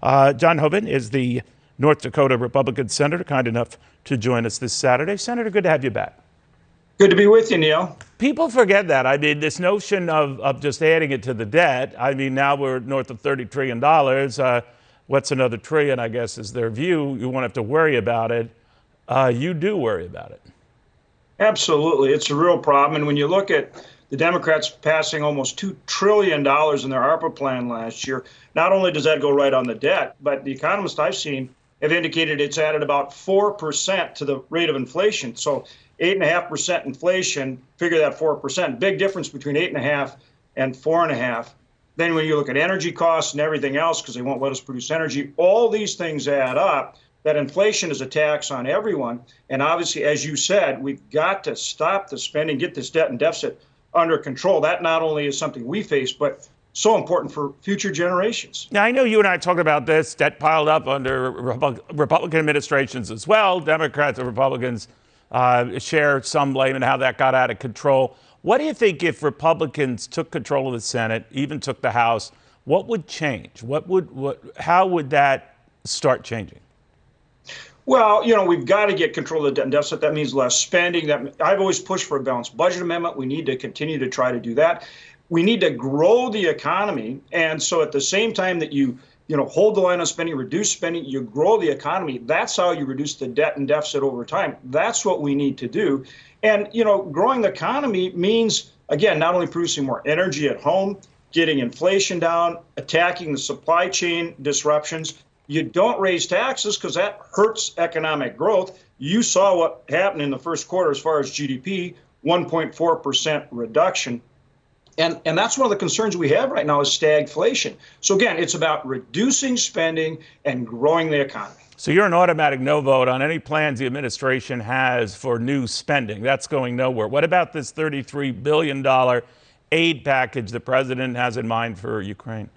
John Hoeven is the North Dakota Republican senator, kind enough to join us this Saturday. Senator, good to have you back. Good to be with you, Neil. People forget that. I mean, this notion of just adding it to the debt, I mean, now we're north of $30 trillion. What's another trillion, I guess, is their view. You won't have to worry about it. You do worry about it. Absolutely. It's a real problem. And when you look at the Democrats passing almost $2 trillion in their ARPA plan last year, not only does that go right on the debt, but the economists I've seen have indicated it's added about 4% to the rate of inflation. So 8.5% inflation, figure that 4%. Big difference between 8.5 and 4.5. Then when you look at energy costs and everything else, because they won't let us produce energy, all these things add up. That inflation is a tax on everyone. And obviously, as you said, we've got to stop the spending, get this debt and deficit under control. That not only is something we face, but so important for future generations. Now, I know you and I talked about this. Debt piled up under Republican administrations as well. Democrats and Republicans share some blame in how that got out of control. What do you think if Republicans took control of the Senate, even took the House, what would change? How would that start changing? Well, we've got to get control of the debt and deficit. That means less spending. I've always pushed for a balanced budget amendment. We need to continue to try to do that. We need to grow the economy. And so at the same time that you hold the line on spending, reduce spending, you grow the economy. That's how you reduce the debt and deficit over time. That's what we need to do. And, growing the economy means, again, not only producing more energy at home, getting inflation down, attacking the supply chain disruptions. You don't raise taxes because that hurts economic growth. You saw what happened in the first quarter as far as GDP, 1.4% reduction. And that's one of the concerns we have right now is stagflation. So again, it's about reducing spending and growing the economy. So you're an automatic no vote on any plans the administration has for new spending. That's going nowhere. What about this $33 billion aid package the president has in mind for Ukraine?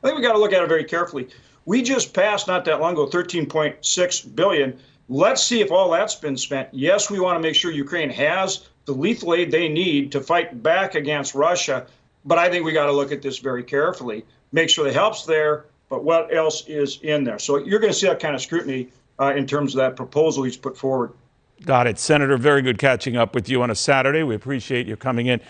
I think we got to look at it very carefully. We just passed not that long ago $13.6 billion. Let's see if all that's been spent. Yes, we want to make sure Ukraine has the lethal aid they need to fight back against Russia. But I think we got to look at this very carefully, make sure the help's there, but what else is in there? So you're going to see that kind of scrutiny in terms of that proposal he's put forward. Got it. Senator, very good catching up with you on a Saturday. We appreciate you coming in.